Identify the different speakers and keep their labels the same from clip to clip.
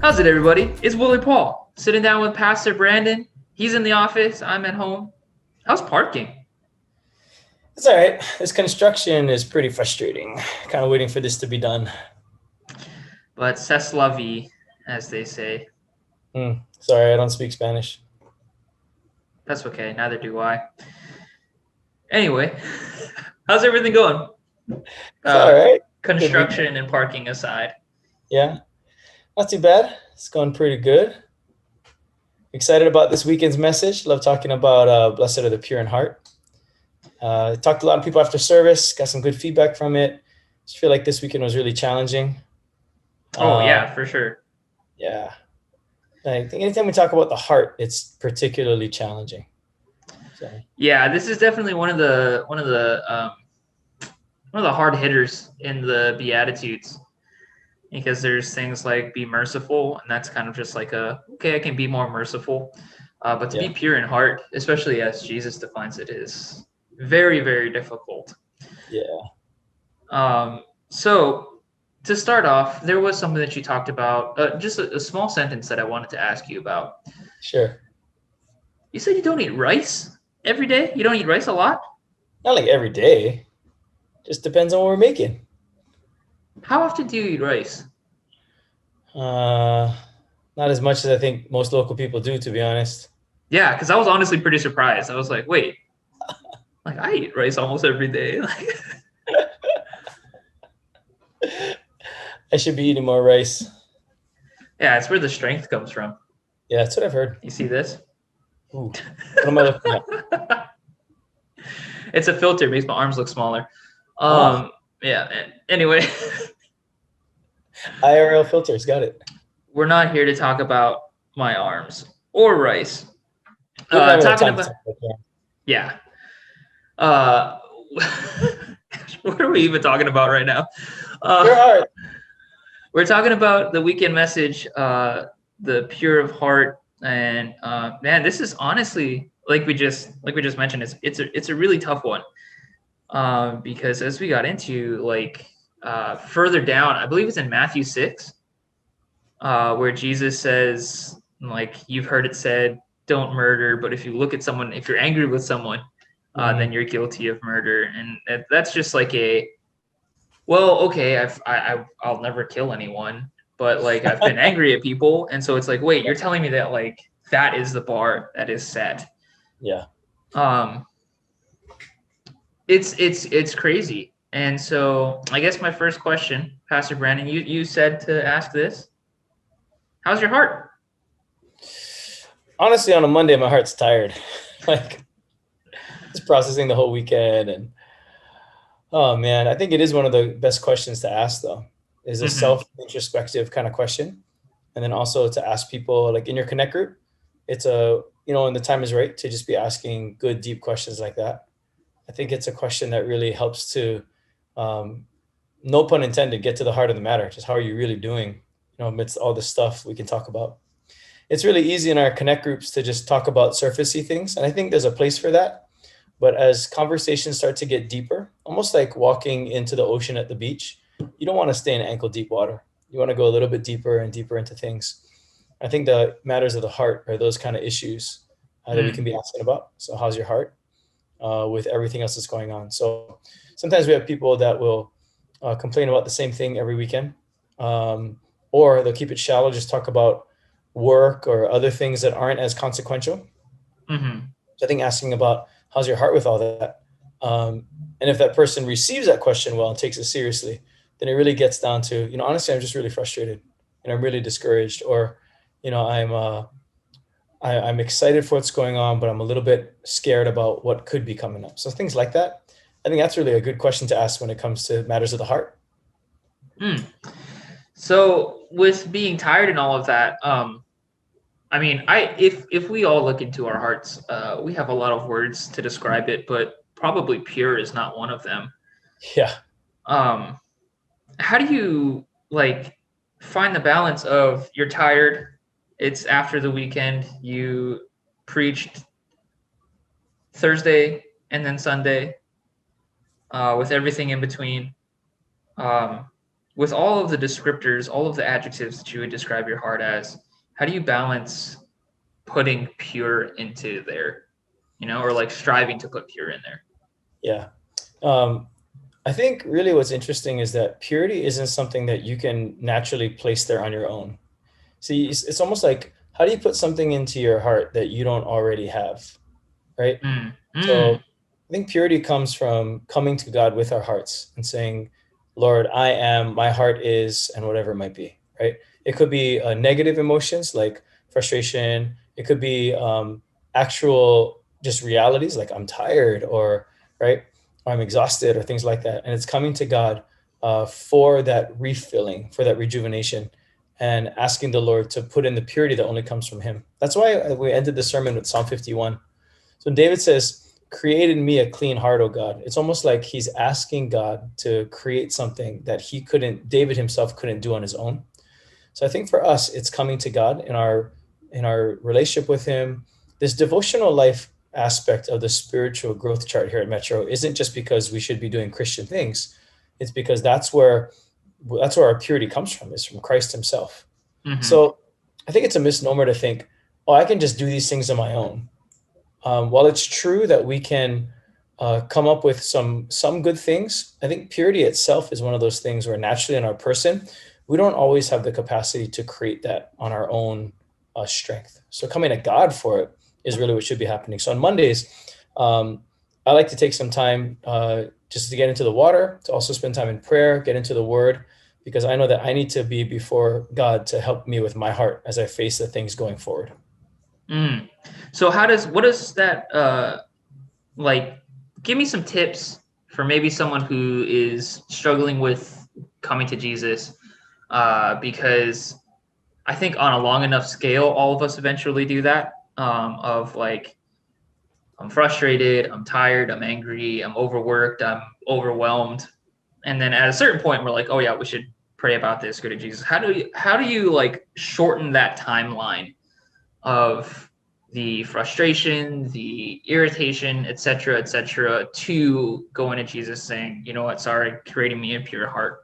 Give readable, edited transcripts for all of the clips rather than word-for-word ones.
Speaker 1: How's it, everybody? It's Willie Paul, sitting down with Pastor Brandon. He's in the office. I'm at home. How's parking?
Speaker 2: It's all right. This construction is pretty frustrating. Kind of waiting for this to be done.
Speaker 1: But c'est la vie, as they say.
Speaker 2: Sorry, I don't speak Spanish.
Speaker 1: That's okay. Neither do I. Anyway, how's everything going?
Speaker 2: It's all right. Good weekend.
Speaker 1: Construction and parking aside.
Speaker 2: Yeah, not too bad. It's going pretty good. Excited about this weekend's message. Love talking about Blessed are the Pure in Heart. Talked to a lot of people after service. Got some good feedback from it. Just feel like this weekend was really challenging.
Speaker 1: Yeah, for sure.
Speaker 2: Yeah. I think anytime we talk about the heart, it's particularly challenging. So.
Speaker 1: Yeah, this is definitely one of the hard hitters in the Beatitudes, because there's things like be merciful, and that's kind of just like okay, I can be more merciful, but to be pure in heart, especially as Jesus defines it, is very, very difficult.
Speaker 2: Yeah.
Speaker 1: So to start off, there was something that you talked about, just a small sentence that I wanted to ask you about.
Speaker 2: Sure.
Speaker 1: You said you don't eat rice every day? You don't eat rice a lot?
Speaker 2: Not like every day. Just depends on what we're making.
Speaker 1: How often do you eat rice?
Speaker 2: Not as much as I think most local people do, to be honest.
Speaker 1: Yeah, because I was honestly pretty surprised. I was like, wait, like I eat rice almost every day.
Speaker 2: I should be eating more rice.
Speaker 1: Yeah, it's where the strength comes from.
Speaker 2: Yeah, that's what I've heard.
Speaker 1: You see this?
Speaker 2: Ooh, what am I looking at?
Speaker 1: It's a filter. It makes my arms look smaller. Yeah. Anyway.
Speaker 2: IRL filters. Got it.
Speaker 1: We're not here to talk about my arms or rice.
Speaker 2: Talking about.
Speaker 1: Yeah. What are we even talking about right now? We're talking about the weekend message, the pure of heart, and man, this is honestly, like we just mentioned, it's a really tough one, because as we got into further down, I believe it's in Matthew 6, where Jesus says, like, you've heard it said, don't murder, but if you look at someone, if you're angry with someone, then you're guilty of murder. And that's just like well, okay, I'll never kill anyone, but like I've been angry at people. And so it's like, wait, you're telling me that like that is the bar that is set.
Speaker 2: Yeah.
Speaker 1: It's crazy. And so I guess my first question, Pastor Brandon, you said to ask this. How's your heart?
Speaker 2: Honestly, on a Monday, my heart's tired. Like, just processing the whole weekend. And oh man, I think it is one of the best questions to ask, though, is a self-introspective kind of question. And then also to ask people, like in your connect group, it's when the time is right, to just be asking good, deep questions like that. I think it's a question that really helps to, no pun intended, get to the heart of the matter. Just how are you really doing, amidst all this stuff we can talk about. It's really easy in our connect groups to just talk about surfacey things. And I think there's a place for that. But as conversations start to get deeper, almost like walking into the ocean at the beach, you don't want to stay in ankle deep water. You want to go a little bit deeper and deeper into things. I think the matters of the heart are those kind of issues that we can be asking about. So how's your heart with everything else that's going on? So sometimes we have people that will complain about the same thing every weekend, or they'll keep it shallow, just talk about work or other things that aren't as consequential. So I think asking about how's your heart with all that, and if that person receives that question well and takes it seriously, then it really gets down to, honestly, I'm just really frustrated and I'm really discouraged, or I'm excited for what's going on, but I'm a little bit scared about what could be coming up. So things like that, I think that's really a good question to ask when it comes to matters of the heart.
Speaker 1: So with being tired and all of that, I mean, if we all look into our hearts, we have a lot of words to describe it, but probably pure is not one of them.
Speaker 2: Yeah.
Speaker 1: How do you find the balance of you're tired, it's after the weekend, you preached Thursday and then Sunday, with everything in between. with all of the descriptors, all of the adjectives that you would describe your heart as, how do you balance putting pure into there, or like striving to put pure in there?
Speaker 2: Yeah. I think really what's interesting is that purity isn't something that you can naturally place there on your own. See, it's almost like, how do you put something into your heart that you don't already have, right?
Speaker 1: Mm,
Speaker 2: So
Speaker 1: mm,
Speaker 2: I think purity comes from coming to God with our hearts and saying, Lord, I am, my heart is, and whatever it might be, right? It could be negative emotions like frustration. It could be actual just realities like I'm tired or, right, or I'm exhausted or things like that. And it's coming to God for that refilling, for that rejuvenation, and asking the Lord to put in the purity that only comes from Him. That's why we ended the sermon with Psalm 51. So David says, create in me a clean heart, O God. It's almost like he's asking God to create something that David himself couldn't do on his own. So I think for us, it's coming to God in our relationship with him. This devotional life aspect of the spiritual growth chart here at Metro isn't just because we should be doing Christian things. It's because that's where our purity comes from, is from Christ himself.
Speaker 1: mm-hmm,
Speaker 2: So I think it's a misnomer to think, oh, I can just do these things on my own. While it's true that we can come up with some good things, I think purity itself is one of those things where naturally in our person, we don't always have the capacity to create that on our own strength. So coming to God for it is really what should be happening. So on Mondays, I like to take some time just to get into the water, to also spend time in prayer, get into the Word, because I know that I need to be before God to help me with my heart as I face the things going forward.
Speaker 1: mm. So what does that like? Give me some tips for maybe someone who is struggling with coming to Jesus, because I think on a long enough scale, all of us eventually do that. Of like, I'm frustrated, I'm tired, I'm angry, I'm overworked, I'm overwhelmed, and then at a certain point, we're like, oh yeah, we should pray about this, go to Jesus. How do you like shorten that timeline of the frustration, the irritation, etc., to going to Jesus saying, you know what, sorry, creating me a pure heart.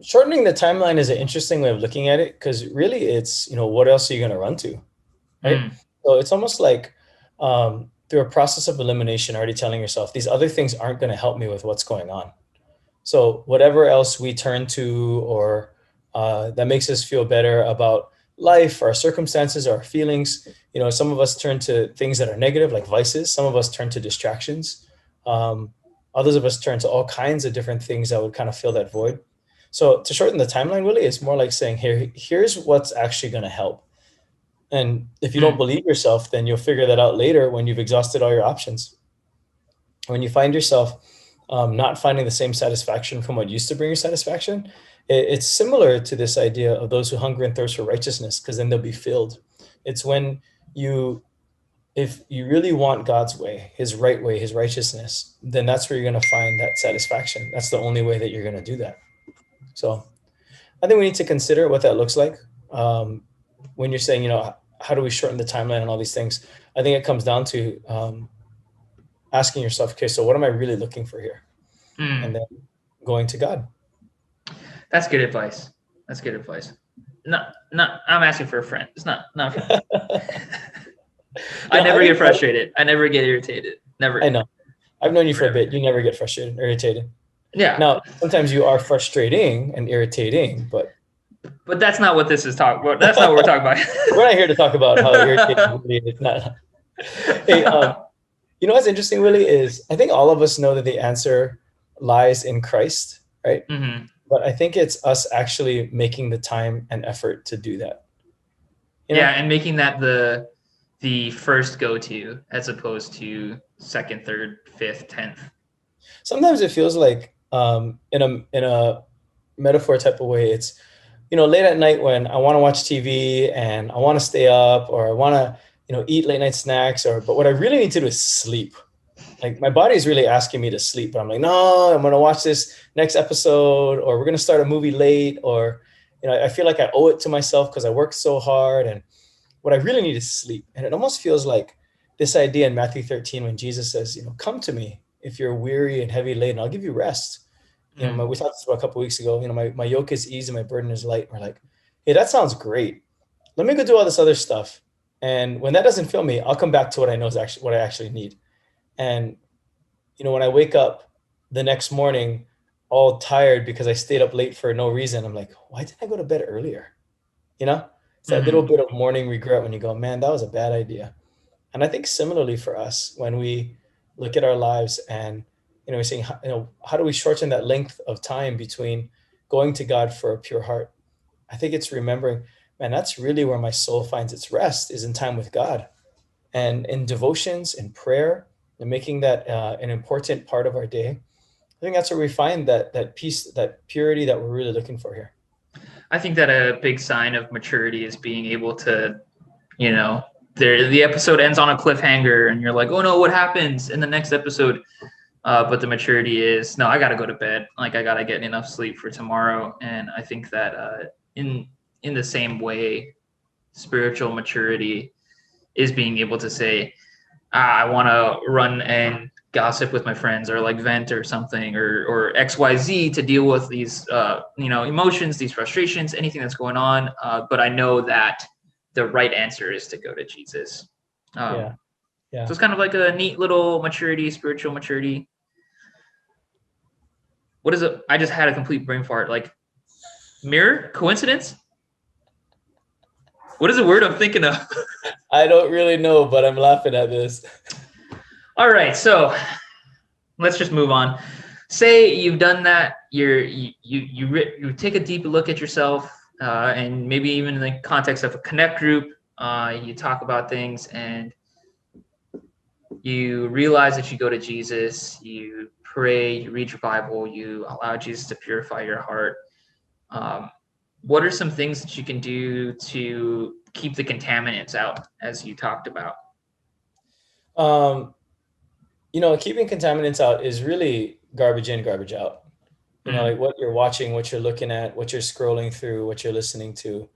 Speaker 2: Shortening the timeline is an interesting way of looking at it, because really it's, what else are you going to run to, right?
Speaker 1: Mm,
Speaker 2: So it's almost like through a process of elimination, already telling yourself these other things aren't going to help me with what's going on. So whatever else we turn to, or that makes us feel better about life, our circumstances, our feelings, some of us turn to things that are negative, like vices. Some of us turn to distractions. Um, Others of us turn to all kinds of different things that would kind of fill that void. So to shorten the timeline, really, it's more like saying, here's what's actually going to help. And if you don't
Speaker 1: mm,
Speaker 2: believe yourself, then you'll figure that out later when you've exhausted all your options. When you find yourself not finding the same satisfaction from what used to bring you satisfaction, it's similar to this idea of those who hunger and thirst for righteousness, because then they'll be filled. It's when you, if you really want God's way, his right way, his righteousness, then that's where you're going to find that satisfaction. That's the only way that you're going to do that. So I think we need to consider what that looks like. When you're saying, how do we shorten the timeline and all these things? I think it comes down to asking yourself, okay, so what am I really looking for here? And
Speaker 1: mm.
Speaker 2: then going to God.
Speaker 1: That's good advice. That's good advice. Not. I'm asking for a friend. It's not a friend. I
Speaker 2: No, I
Speaker 1: never get
Speaker 2: think
Speaker 1: frustrated. I never get irritated.
Speaker 2: I
Speaker 1: Never.
Speaker 2: know. I've known you for a
Speaker 1: Never.
Speaker 2: bit. You never get frustrated, irritated.
Speaker 1: Yeah,
Speaker 2: Now, sometimes you are frustrating and irritating, but
Speaker 1: but that's not what this is talking about. That's not what we're talking
Speaker 2: we're not here to talk about how irritating Willie is. Not. Hey,
Speaker 1: about.
Speaker 2: what's interesting, Willie, is I think all of us know that the answer lies in Christ, right?
Speaker 1: Mm-hmm.
Speaker 2: But I think it's us actually making the time and effort to do that. You
Speaker 1: Yeah,
Speaker 2: know,
Speaker 1: and making that the first go to as opposed to second, third, fifth, 10th.
Speaker 2: sometimes it feels like in a metaphor type of way, it's late at night when I want to watch TV and I want to stay up, or I want to eat late night snacks, but what I really need to do is sleep. Like my body is really asking me to sleep, but I'm like, no, I'm going to watch this next episode, or we're going to start a movie late, or I feel like I owe it to myself because I worked so hard, and what I really need is sleep. And it almost feels like this idea in Matthew 13 when Jesus says, come to me if you're weary and heavy laden, I'll give you rest.
Speaker 1: Mm.
Speaker 2: We talked this about a couple weeks ago. My yoke is easy, my burden is light. We're like, hey, that sounds great. Let me go do all this other stuff. And when that doesn't fill me, I'll come back to what I know is actually what I actually need. And when I wake up the next morning all tired because I stayed up late for no reason, I'm like, why didn't I go to bed earlier? You know, it's that little
Speaker 1: Mm-hmm.
Speaker 2: bit of morning regret when you go, man, that was a bad idea. And I think similarly for us, when we look at our lives and, we're saying, how do we shorten that length of time between going to God for a pure heart? I think it's remembering, man, that's really where my soul finds its rest is in time with God and in devotions and prayer and making that an important part of our day. I think that's where we find that peace, that purity that we're really looking for here.
Speaker 1: I think that a big sign of maturity is being able to, you know, the episode ends on a cliffhanger and you're like, oh no, what happens in the next episode? But the maturity is, no, I got to go to bed. Like I got to get enough sleep for tomorrow. And I think that in the same way, spiritual maturity is being able to say, I want to run and gossip with my friends or like vent or something or XYZ to deal with these emotions, these frustrations, anything that's going on. But I know that the right answer is to go to Jesus.
Speaker 2: Yeah.
Speaker 1: So
Speaker 2: Yeah.
Speaker 1: it's kind of like a neat little maturity, spiritual maturity. What is it? I just had a complete brain fart. Like mirror coincidence. What is the word I'm thinking of?
Speaker 2: I don't really know, but I'm laughing at this.
Speaker 1: All right, so let's just move on. Say you've done that. You take a deep look at yourself, and maybe even in the context of a connect group, you talk about things, and you realize that you go to Jesus, you pray, you read your Bible, you allow Jesus to purify your heart. Um, what are some things that you can do to keep the contaminants out, as you talked about?
Speaker 2: Um, Keeping contaminants out is really garbage in, garbage out.
Speaker 1: Mm,
Speaker 2: Like what you're watching, what you're looking at, what you're scrolling through, what you're listening to.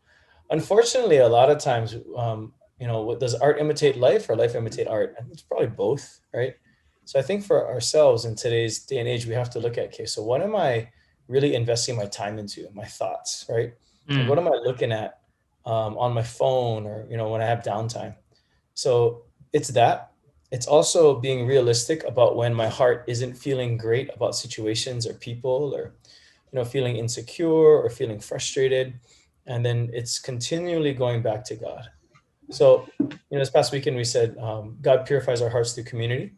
Speaker 2: Unfortunately, a lot of times, what does art imitate life or life imitate art? And it's probably both, right? So I think for ourselves in today's day and age, we have to look at, okay, so what am I really investing my time into, my thoughts, right? Like what
Speaker 1: mm,
Speaker 2: am I looking at on my phone or, when I have downtime? So it's that. It's also being realistic about when my heart isn't feeling great about situations or people or, feeling insecure or feeling frustrated. And then it's continually going back to God. So, this past weekend we said God purifies our hearts through community.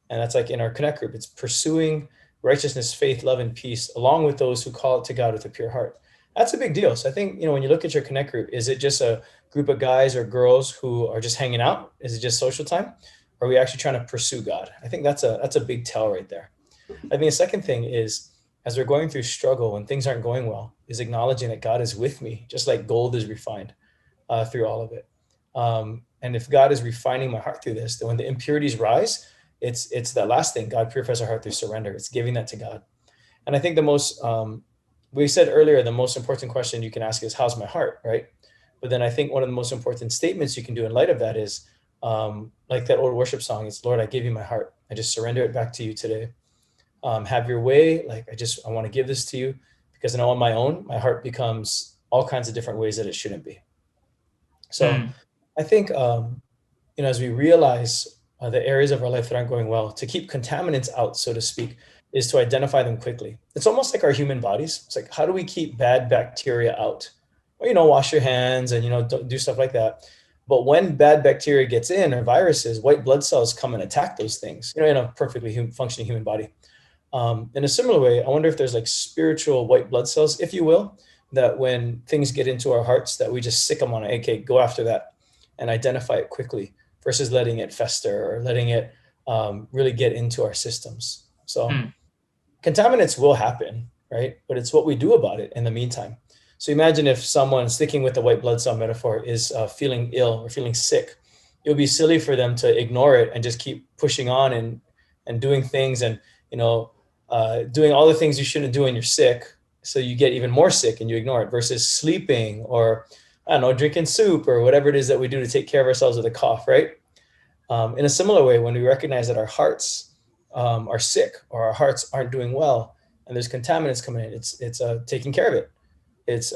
Speaker 2: And that's like in our connect group, it's pursuing righteousness, faith, love, and peace, along with those who call it to God with a pure heart. That's a big deal. So I think, when you look at your connect group, is it just a group of guys or girls who are just hanging out? Is it just social time? Or are we actually trying to pursue God? I think that's a big tell right there. I think the second thing is as we're going through struggle when things aren't going well, is acknowledging that God is with me, just like gold is refined through all of it. And if God is refining my heart through this, then when the impurities rise, it's that last thing. God purifies our heart through surrender. It's giving that to God. And I think the most we said earlier, the most important question you can ask is, "How's my heart?" Right? But then I think one of the most important statements you can do in light of that is, like that old worship song, is, "Lord, I give you my heart. I just surrender it back to you today. Have your way. Like I want to give this to you because I know on my own, my heart becomes all kinds of different ways that it shouldn't be." So
Speaker 1: mm,
Speaker 2: I think, as we realize the areas of our life that aren't going well, to keep contaminants out, so to speak, is to identify them quickly. It's almost like our human bodies. It's like, how do we keep bad bacteria out? Well, wash your hands and, do stuff like that. But when bad bacteria gets in or viruses, white blood cells come and attack those things, in a perfectly functioning human body. In a similar way, I wonder if there's like spiritual white blood cells, if you will, that when things get into our hearts, that we just sick them on it. Okay, go after that and identify it quickly versus letting it fester or letting it really get into our systems. So
Speaker 1: mm,
Speaker 2: contaminants will happen, right? But it's what we do about it in the meantime. So imagine if someone, sticking with the white blood cell metaphor, is feeling ill or feeling sick. It would be silly for them to ignore it and just keep pushing on and doing things and you know doing all the things you shouldn't do when you're sick. So you get even more sick and you ignore it versus sleeping or I don't know, drinking soup or whatever it is that we do to take care of ourselves with a cough, right? In a similar way, when we recognize that our hearts are sick or our hearts aren't doing well, and there's contaminants coming in, it's taking care of it. It's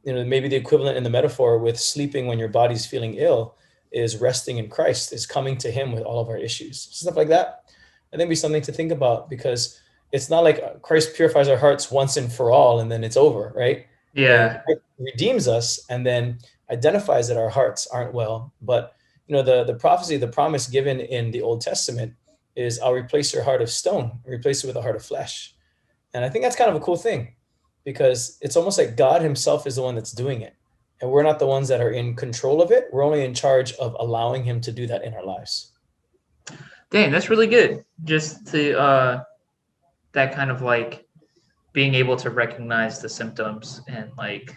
Speaker 2: maybe the equivalent in the metaphor with sleeping when your body's feeling ill is resting in Christ, is coming to him with all of our issues, stuff like that. I think be something to think about, because it's not like Christ purifies our hearts once and for all and then it's over, right?
Speaker 1: Yeah.
Speaker 2: It redeems us and then identifies that our hearts aren't well. But the prophecy, the promise given in the Old Testament is, I'll replace your heart of stone, replace it with a heart of flesh. And I think that's kind of a cool thing, because it's almost like God himself is the one that's doing it. And we're not the ones that are in control of it. We're only in charge of allowing him to do that in our lives.
Speaker 1: Dang, that's really good. Just to that kind of like being able to recognize the symptoms and like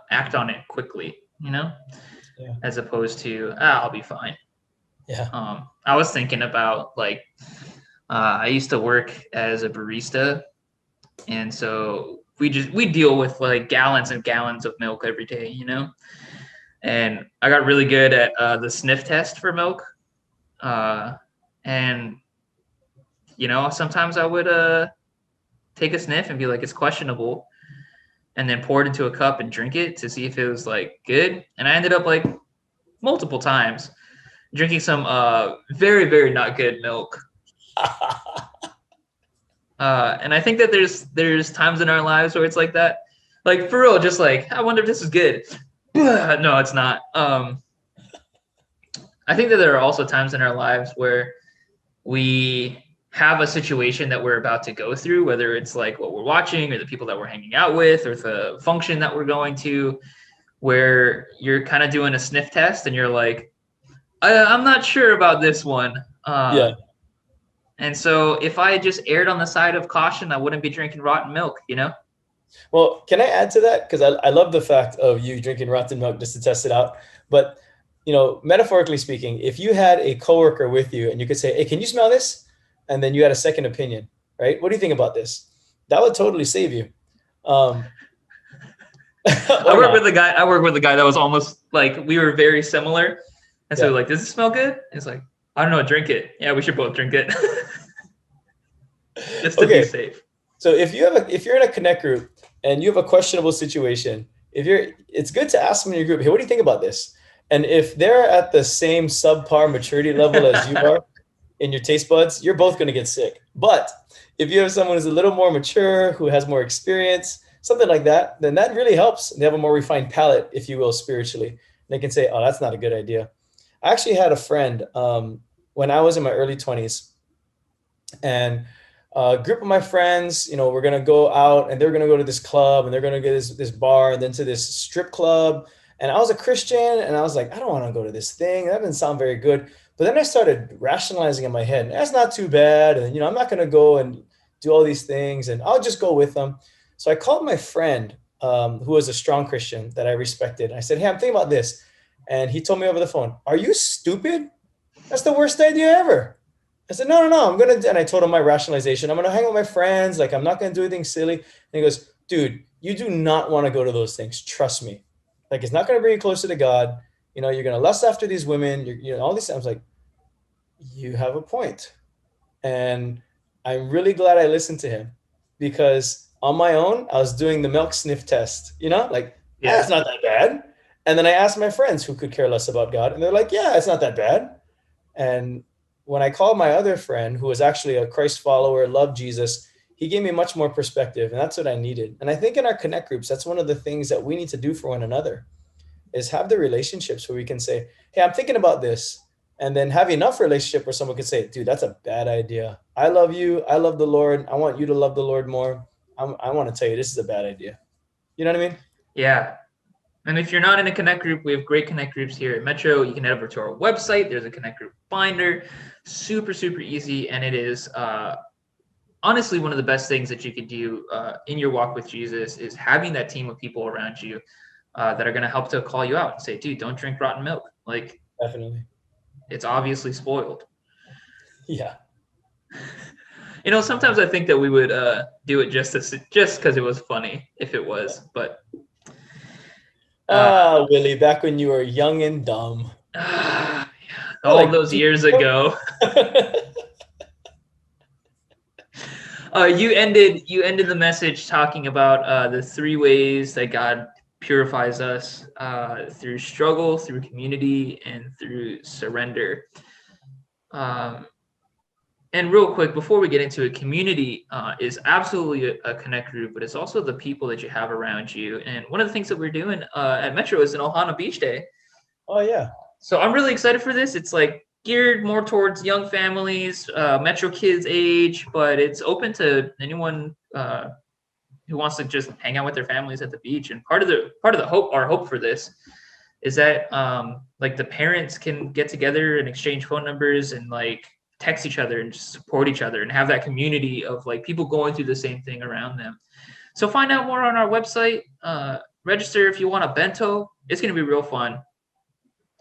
Speaker 1: act on it quickly,
Speaker 2: Yeah.
Speaker 1: as opposed to I'll be fine.
Speaker 2: Yeah.
Speaker 1: I was thinking about like I used to work as a barista, and so we deal with like gallons and gallons of milk every day, and I got really good at the sniff test for milk, and sometimes I would take a sniff and be like, it's questionable, and then pour it into a cup and drink it to see if it was like good. And I ended up like multiple times drinking some very, very not good milk. And I think that there's times in our lives where it's like that, like for real, just like, I wonder if this is good. No, it's not. I think that there are also times in our lives where we have a situation that we're about to go through, whether it's like what we're watching or the people that we're hanging out with or the function that we're going to, where you're kind of doing a sniff test and you're like, I'm not sure about this one.
Speaker 2: Yeah.
Speaker 1: And so if I just erred on the side of caution, I wouldn't be drinking rotten milk,
Speaker 2: Well, can I add to that? Because I love the fact of you drinking rotten milk just to test it out. But, metaphorically speaking, if you had a coworker with you and you could say, hey, can you smell this? And then you had a second opinion, right? What do you think about this? That would totally save you.
Speaker 1: I work with a guy that was almost like, we were very similar. And so like, does it smell good? And it's like, I don't know, drink it. Yeah, we should both drink it. Just to be safe.
Speaker 2: So if you're in a connect group and you have a questionable situation, it's good to ask them in your group, hey, what do you think about this? And if they're at the same subpar maturity level as you are in your taste buds, you're both going to get sick. But if you have someone who's a little more mature, who has more experience, something like that, then that really helps. They have a more refined palate, if you will, spiritually. They can say, oh, that's not a good idea. I actually had a friend when I was in my early 20s, and a group of my friends, we're going to go out and they're going to go to this club and they're going to go to this bar and then to this strip club. And I was a Christian and I was like, I don't want to go to this thing. That doesn't sound very good. But then I started rationalizing in my head, that's not too bad. And, I'm not going to go and do all these things and I'll just go with them. So I called my friend who was a strong Christian that I respected. I said, hey, I'm thinking about this. And he told me over the phone, are you stupid? That's the worst idea ever. I said, no, I'm going to, and I told him my rationalization. I'm going to hang with my friends. Like, I'm not going to do anything silly. And he goes, dude, you do not want to go to those things. Trust me. Like, it's not going to bring you closer to God. You're going to lust after these women. All these things. I was like, you have a point. And I'm really glad I listened to him, because on my own, I was doing the milk sniff test, it's not that bad. And then I asked my friends who could care less about God, and they're like, yeah, it's not that bad. And when I called my other friend, who was actually a Christ follower, loved Jesus, he gave me much more perspective, and that's what I needed. And I think in our connect groups, that's one of the things that we need to do for one another, is have the relationships where we can say, hey, I'm thinking about this. And then have enough relationship where someone can say, dude, that's a bad idea. I love you. I love the Lord. I want you to love the Lord more. I want to tell you, this is a bad idea. You know what I mean?
Speaker 1: Yeah. And if you're not in a connect group, we have great connect groups here at Metro. You can head over to our website. There's a connect group finder. Super, super easy. And it is honestly one of the best things that you could do in your walk with Jesus, is having that team of people around you that are going to help to call you out and say, dude, don't drink rotten milk. Like,
Speaker 2: definitely.
Speaker 1: It's obviously spoiled.
Speaker 2: Yeah.
Speaker 1: Sometimes I think that we would do it just because it was funny, if it was, but.
Speaker 2: Willie, back when you were young and dumb.
Speaker 1: All those years ago. You ended the message talking about the three ways that God purifies us, through struggle, through community, and through surrender. Um, and real quick, before we get into it, community is absolutely a connect group, but it's also the people that you have around you. And one of the things that we're doing at Metro is an Ohana Beach Day.
Speaker 2: Oh yeah.
Speaker 1: So I'm really excited for this. It's like geared more towards young families, Metro kids age, but it's open to anyone who wants to just hang out with their families at the beach. And part of the hope, our hope for this, is that like the parents can get together and exchange phone numbers and like text each other and just support each other and have that community of like people going through the same thing around them. So find out more on our website. Register if you want a bento. It's going to be real fun.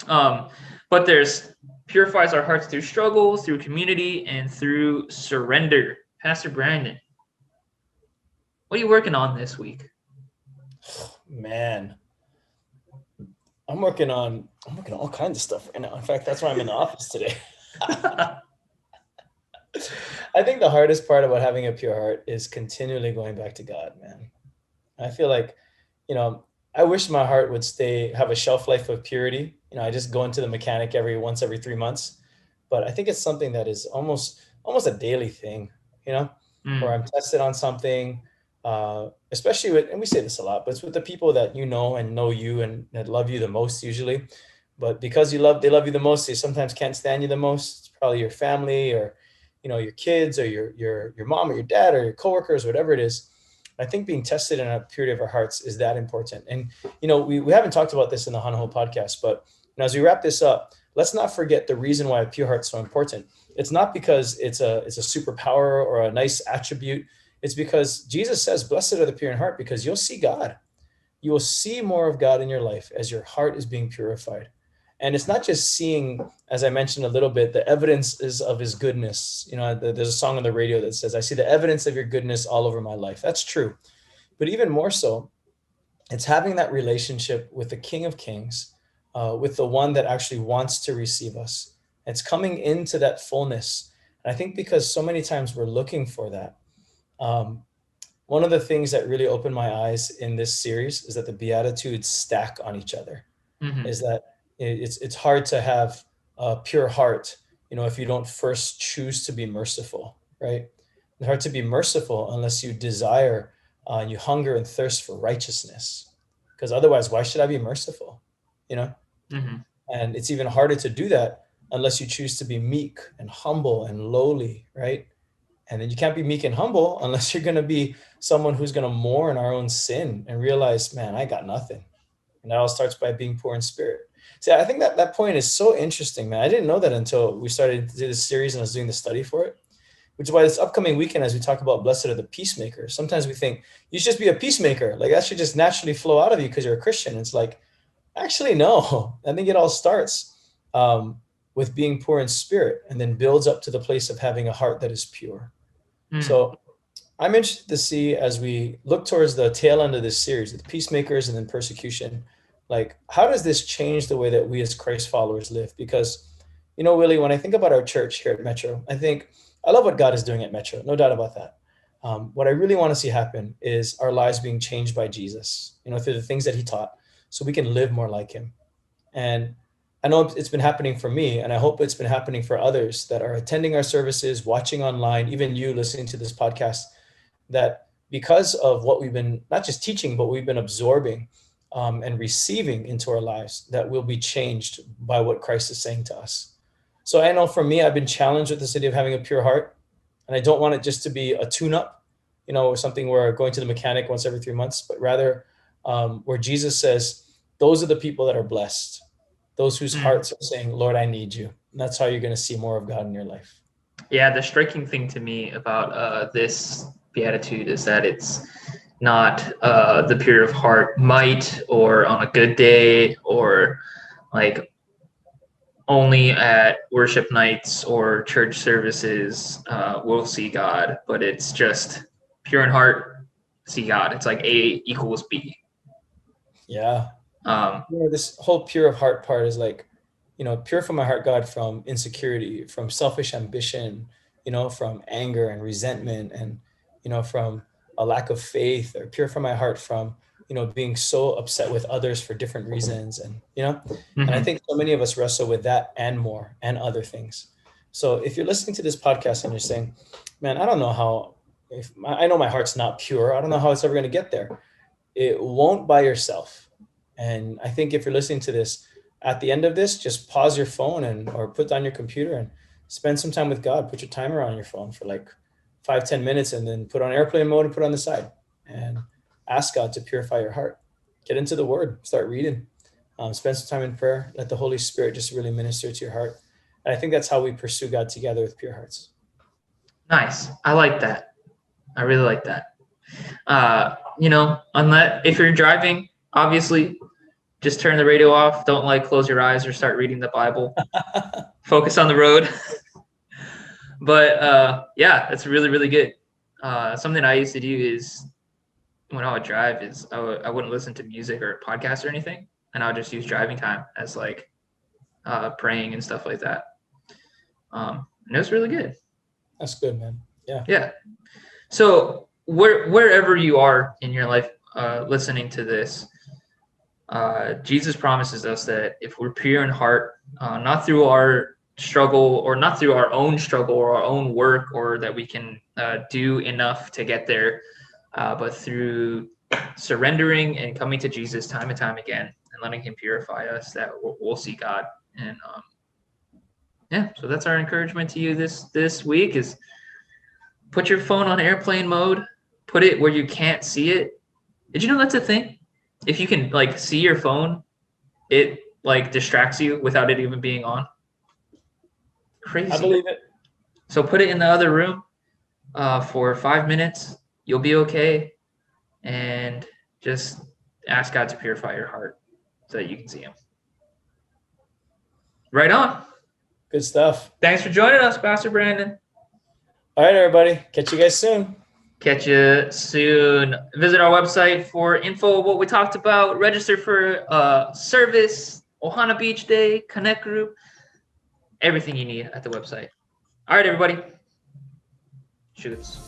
Speaker 1: But there's purifies our hearts through struggle, through community, and through surrender. Pastor Brandon, what are you working on this week?
Speaker 2: Man, I'm working on all kinds of stuff right now. In fact, that's why I'm in the office today. I think the hardest part about having a pure heart is continually going back to God, man. I feel like, I wish my heart would have a shelf life of purity. I just go into the mechanic every 3 months, but I think it's something that is almost a daily thing, where I'm tested on something, especially with, and we say this a lot, but it's with the people that you know and know you and that love you the most usually. But because they love you the most, they sometimes can't stand you the most. It's probably your family or, your kids or your mom or your dad or your coworkers, whatever it is. I think being tested in a purity of our hearts is that important. And, we haven't talked about this in the Hana podcast, but as we wrap this up, let's not forget the reason why a pure heart is so important. It's not because it's a superpower or a nice attribute. It's because Jesus says, blessed are the pure in heart, because you'll see God. You will see more of God in your life as your heart is being purified. And it's not just seeing, as I mentioned a little bit, the evidence is of his goodness. There's a song on the radio that says, I see the evidence of your goodness all over my life. That's true. But even more so, it's having that relationship with the King of Kings, with the one that actually wants to receive us. It's coming into that fullness. And I think because so many times we're looking for that. One of the things that really opened my eyes in this series is that the Beatitudes stack on each other.
Speaker 1: Mm-hmm.
Speaker 2: Is that it's hard to have a pure heart, if you don't first choose to be merciful, right? It's hard to be merciful unless you desire and you hunger and thirst for righteousness, because otherwise, why should I be merciful?
Speaker 1: Mm-hmm.
Speaker 2: And it's even harder to do that unless you choose to be meek and humble and lowly, right? And then you can't be meek and humble unless you're going to be someone who's going to mourn our own sin and realize, man, I got nothing. And that all starts by being poor in spirit. See, I think that point is so interesting, man. I didn't know that until we started to do this series and I was doing the study for it, which is why this upcoming weekend, as we talk about blessed are the peacemakers, sometimes we think you should just be a peacemaker. Like that should just naturally flow out of you because you're a Christian. It's like, actually, no. I think it all starts with being poor in spirit and then builds up to the place of having a heart that is pure. So I'm interested to see, as we look towards the tail end of this series, the peacemakers and then persecution, like how does this change the way that we as Christ followers live? Because, Willie, when I think about our church here at Metro, I love what God is doing at Metro, no doubt about that. What I really want to see happen is our lives being changed by Jesus, through the things that he taught, so we can live more like him. And I know it's been happening for me, and I hope it's been happening for others that are attending our services, watching online, even you listening to this podcast, that because of what we've been not just teaching, but we've been absorbing and receiving into our lives, that we'll be changed by what Christ is saying to us. So I know for me, I've been challenged with this idea of having a pure heart, and I don't want it just to be a tune-up, or something where going to the mechanic once every 3 months, but rather where Jesus says, those are the people that are blessed. Those whose hearts are saying, Lord, I need you. And that's how you're going to see more of God in your life.
Speaker 1: Yeah, the striking thing to me about this beatitude is that it's not the pure of heart might, or on a good day, or like only at worship nights or church services we'll see God, but it's just pure in heart, see God. It's like A equals B.
Speaker 2: Yeah. This whole pure of heart part is like, purify my heart, God, from insecurity, from selfish ambition, from anger and resentment. And from a lack of faith, or purify my heart from, being so upset with others for different reasons. And I
Speaker 1: Mm-hmm.
Speaker 2: think so many of us wrestle with that and more and other things. So if you're listening to this podcast and you're saying, man, I don't know how, if I know my heart's not pure, I don't know how it's ever going to get there. It won't by yourself. And I think if you're listening to this, at the end of this, just pause your phone or put down your computer and spend some time with God. Put your timer on your phone for like 5-10 minutes, and then put on airplane mode and put it on the side, and ask God to purify your heart. Get into the Word, start reading, spend some time in prayer. Let the Holy Spirit just really minister to your heart. And I think that's how we pursue God together with pure hearts.
Speaker 1: Nice. I like that. I really like that. Unless if you're driving, obviously, just turn the radio off. Don't close your eyes or start reading the Bible. Focus on the road. But yeah, that's really, really good. Something I used to do is when I would drive is I wouldn't listen to music or podcasts or anything, and I would just use driving time as praying and stuff like that. And it was really good.
Speaker 2: That's good, man. Yeah.
Speaker 1: Yeah. So wherever you are in your life, listening to this, Jesus promises us that if we're pure in heart, not through our struggle or not through our own struggle or our own work, or that we can do enough to get there, but through surrendering and coming to Jesus time and time again and letting him purify us, that we'll see God. And yeah, so that's our encouragement to you this week is put your phone on airplane mode, put it where you can't see it. Did you know that's a thing? If you can see your phone, it distracts you without it even being on. Crazy.
Speaker 2: I believe it.
Speaker 1: So put it in the other room for 5 minutes. You'll be okay. And just ask God to purify your heart so that you can see him. Right on.
Speaker 2: Good stuff.
Speaker 1: Thanks for joining us, Pastor Brandon.
Speaker 2: All right, everybody. Catch you guys soon.
Speaker 1: Catch you soon. Visit our website for info of what we talked about. Register for service, Ohana Beach Day, Connect Group, everything you need at the website. All right, everybody. Shoots.